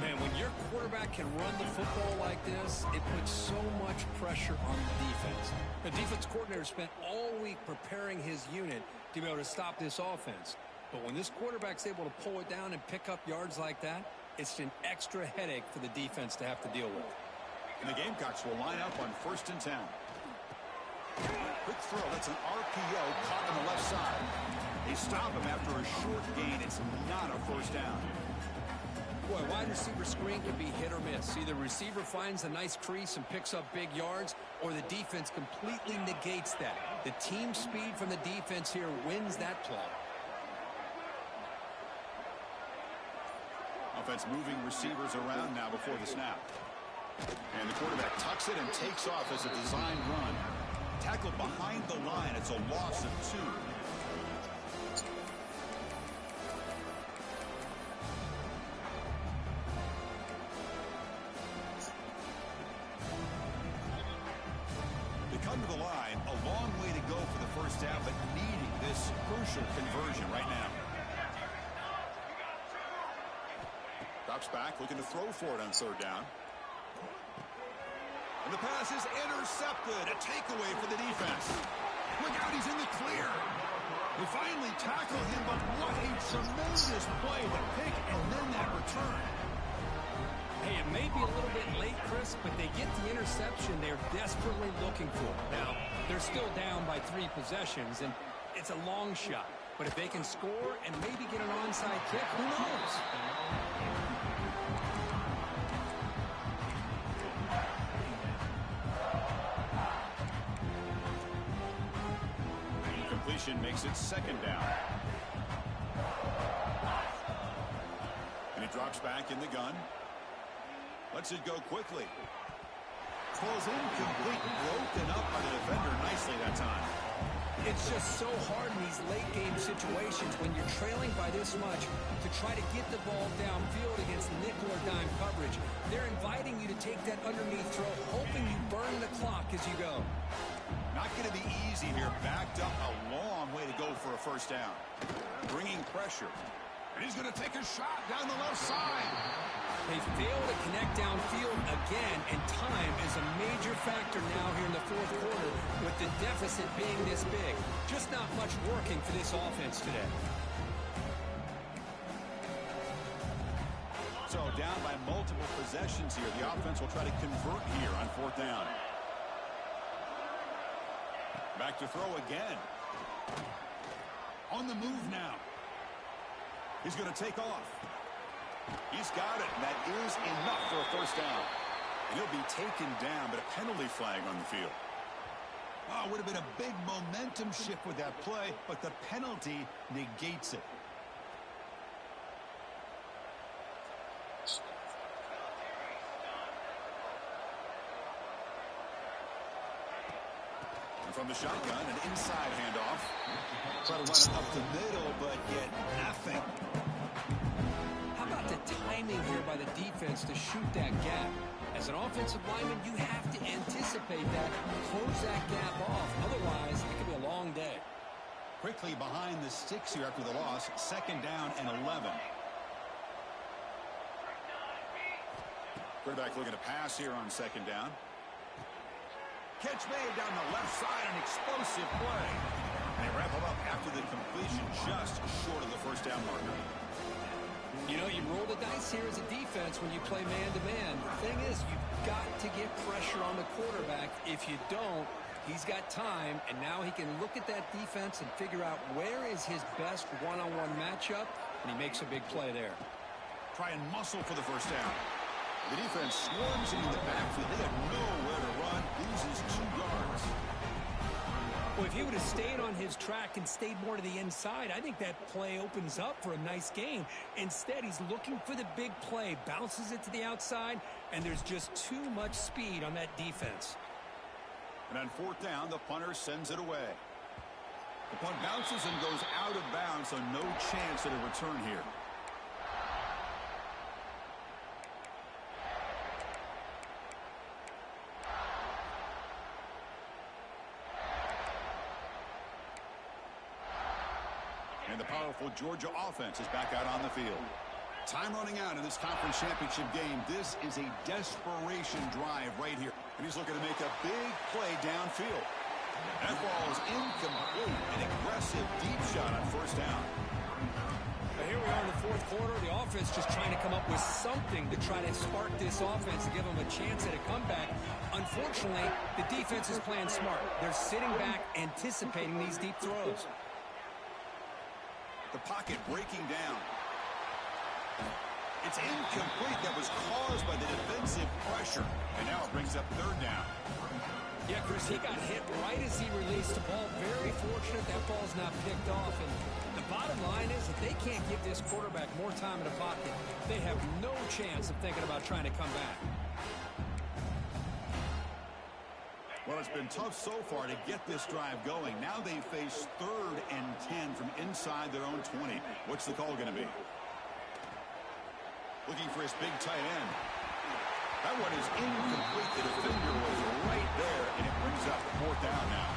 Man, when your quarterback can run the football like this, it puts so much pressure on the defense. The defense coordinator spent all week preparing his unit to be able to stop this offense. But when this quarterback's able to pull it down and pick up yards like that, it's an extra headache for the defense to have to deal with. And the Gamecocks will line up on 1st and 10. Quick throw. That's an RPO caught on the left side. They stop him after a short gain. It's not a first down. Boy, wide receiver screen can be hit or miss. Either receiver finds a nice crease and picks up big yards, or the defense completely negates that. The team speed from the defense here wins that play. Offense moving receivers around now before the snap. And the quarterback tucks it and takes off as a design run. Tackled behind the line. It's a loss of 2. needing this crucial conversion right now. Drops back, looking to throw for it on third down. And the pass is intercepted. A takeaway for the defense. Look out, he's in the clear. They finally tackle him, but what a tremendous play. The pick and then that return. Hey, it may be a little bit late, Chris, but they get the interception they're desperately looking for. Now, they're still down by 3 possessions, and it's a long shot. But if they can score and maybe get an onside kick, who knows? Completion makes it second down. And he drops back in the gun. Lets it go quickly. Falls incomplete, broken up by the defender nicely that time. It's just so hard in these late-game situations when you're trailing by this much to try to get the ball downfield against nickel or dime coverage. They're inviting you to take that underneath throw, hoping you burn the clock as you go. Not going to be easy here. Backed up a long way to go for a first down. Bringing pressure. And he's going to take a shot down the left side. They fail to connect downfield again, and time is a major factor now here in the fourth quarter with the deficit being this big. Just not much working for this offense today. So down by multiple possessions here. The offense will try to convert here on fourth down. Back to throw again. On the move now. He's going to take off. He's got it. That is enough for a first down. And he'll be taken down, but a penalty flag on the field. Oh, it would have been a big momentum shift with that play, but the penalty negates it. And from the shotgun, an inside handoff. Try to run it up the middle, but get nothing. How about the timing here by the defense to shoot that gap? As an offensive lineman, you have to anticipate that, close that gap off. Otherwise, it could be a long day. Quickly behind the sticks here after the loss. Second down and 11. Quarterback looking to pass here on second down. Catch made down the left side, an explosive play. And they wrap him up after the completion, just short of the first down marker. You know, you roll the dice here as a defense when you play man-to-man. The thing is, you've got to get pressure on the quarterback. If you don't, he's got time, and now he can look at that defense and figure out where is his best one-on-one matchup, and he makes a big play there. Try and muscle for the first down. The defense swarms him in the backfield. They have nowhere to run. Loses 2 yards. Well, if he would have stayed on his track and stayed more to the inside, I think that play opens up for a nice gain. Instead, he's looking for the big play, bounces it to the outside, and there's just too much speed on that defense. And on fourth down, the punter sends it away. The punt bounces and goes out of bounds, so no chance at a return here. And the powerful Georgia offense is back out on the field. Time running out in this conference championship game. This is a desperation drive right here. And he's looking to make a big play downfield. That ball is incomplete. An aggressive deep shot on first down. But here we are in the fourth quarter. The offense just trying to come up with something to try to spark this offense and give them a chance at a comeback. Unfortunately, the defense is playing smart. They're sitting back, anticipating these deep throws. The pocket breaking down. It's incomplete. That was caused by the defensive pressure. And now it brings up third down. Yeah, Chris, he got hit right as he released the ball. Very fortunate that ball's not picked off. And the bottom line is that they can't give this quarterback more time in the pocket. They have no chance of thinking about trying to come back. Well, it's been tough so far to get this drive going. Now they face 3rd and 10 from inside their own 20. What's the call going to be? Looking for his big tight end. That one is incomplete. The defender was right there, and it brings up fourth down now.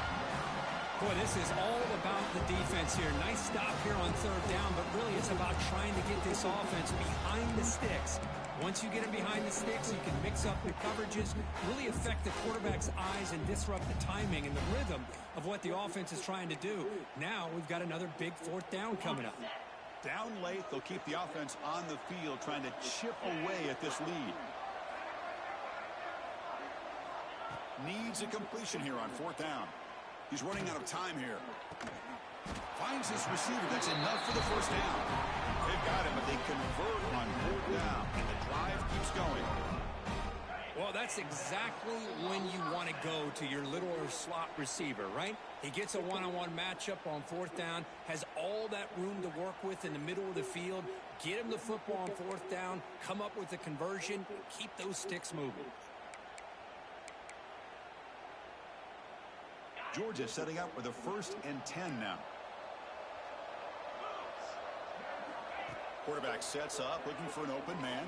Boy, this is all about the defense here. Nice stop here on third down, but really it's about trying to get this offense behind the sticks. Once you get them behind the sticks, you can mix up the coverages, really affect the quarterback's eyes and disrupt the timing and the rhythm of what the offense is trying to do. Now we've got another big fourth down coming up. Down late, they'll keep the offense on the field trying to chip away at this lead. Needs a completion here on fourth down. He's running out of time here. Finds his receiver. That's enough for the first down. They've got him, but they convert on fourth down, and the drive keeps going. Well, that's exactly when you want to go to your little slot receiver, right? He gets a one-on-one matchup on fourth down, has all that room to work with in the middle of the field. Get him the football on fourth down, come up with a conversion, keep those sticks moving. Georgia setting up with a 1st and 10 now. Quarterback sets up, looking for an open man.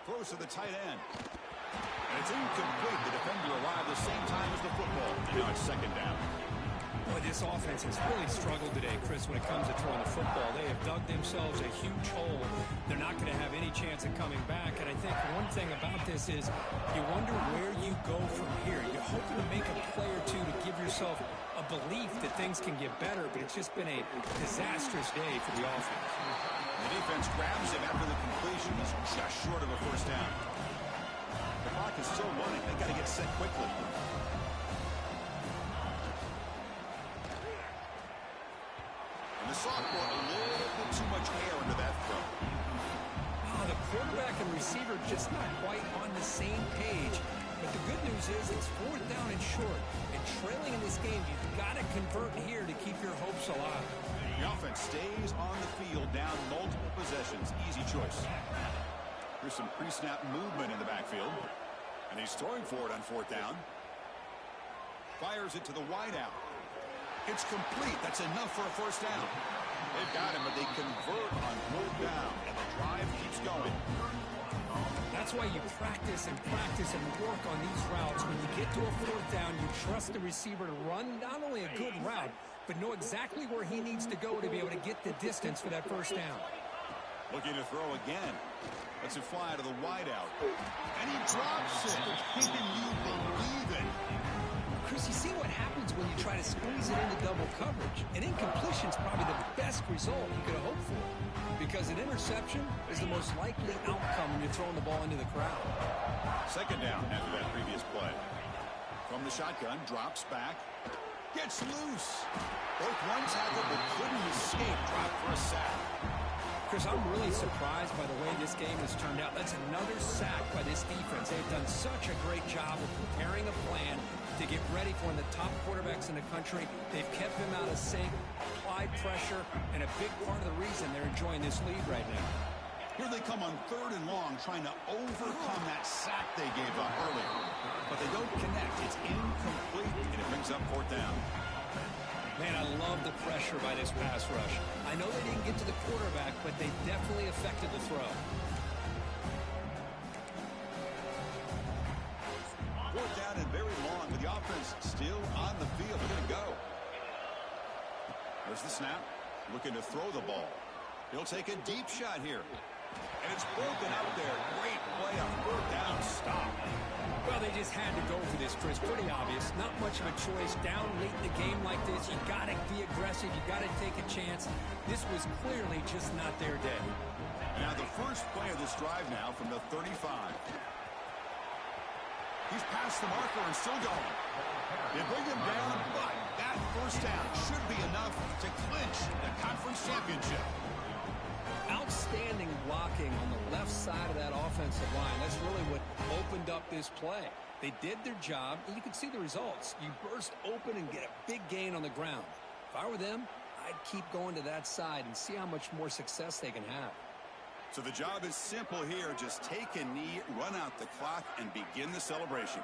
Throws to the tight end. And it's incomplete. The defender arrived the same time as the football. And now it's 2nd down. Boy, this offense has really struggled today, Chris, when it comes to throwing the football. They have dug themselves a huge hole. They're not going to have any chance of coming back. And I think one thing about this is you wonder where you go from here. You're hoping to make a play or two to give yourself a belief that things can get better, but it's just been a disastrous day for the offense. The defense grabs him after the completion. He's just short of a first down. The clock is still running. They got to get set quickly. The sophomore, a little bit too much air under that throw. Oh, the quarterback and receiver just not quite on the same page. But the good news is it's fourth down and short. And trailing in this game, you've got to convert here to keep your hopes alive. The offense stays on the field, down multiple possessions. Easy choice. Here's some pre-snap movement in the backfield. And he's throwing for it on fourth down. Fires it to the wideout. It's complete. That's enough for a first down. They've got him, but they convert on fourth down, and the drive keeps going. That's why you practice and work on these routes. When you get to a fourth down, you trust the receiver to run not only a good route, but know exactly where he needs to go to be able to get the distance for that first down. Looking to throw again. Lets it fly to the wideout. And he drops it. Can you believe it? Chris, you see what happens when you try to squeeze it into double coverage. An incompletion is probably the best result you could have hoped for, because an interception is the most likely outcome when you're throwing the ball into the crowd. 2nd down after that previous play. From the shotgun, drops back, gets loose. Both run tackle, but couldn't escape. Drop for a sack. Chris, I'm really surprised by the way this game has turned out. That's another sack by this defense. They've done such a great job of preparing a plan to get ready for one of the top quarterbacks in the country. They've kept him out of sync, applied pressure, and a big part of the reason they're enjoying this lead right now. Here they come on 3rd and long, trying to overcome that sack they gave up earlier. But they don't connect. It's incomplete, and it brings up fourth down. Man, I love the pressure by this pass rush. I know they didn't get to the quarterback, but they definitely affected the throw. Fourth down and very long, but the offense still on the field. They're going to go. There's the snap. Looking to throw the ball. He'll take a deep shot here. And it's broken out there. Great play on 4th down. Stop. Well, they just had to go for this, Chris. Pretty obvious. Not much of a choice. Down late in the game like this, you got to be aggressive. You got to take a chance. This was clearly just not their day. Now the first play of this drive now from the 35. He's past the marker and still going. They bring him down, but that first down should be enough to clinch the conference championship. Outstanding blocking on the left side of that offensive line. That's really what opened up this play. They did their job, and you can see the results. You burst open and get a big gain on the ground. If I were them, I'd keep going to that side and see how much more success they can have. So the job is simple here. Just take a knee, run out the clock, and begin the celebration.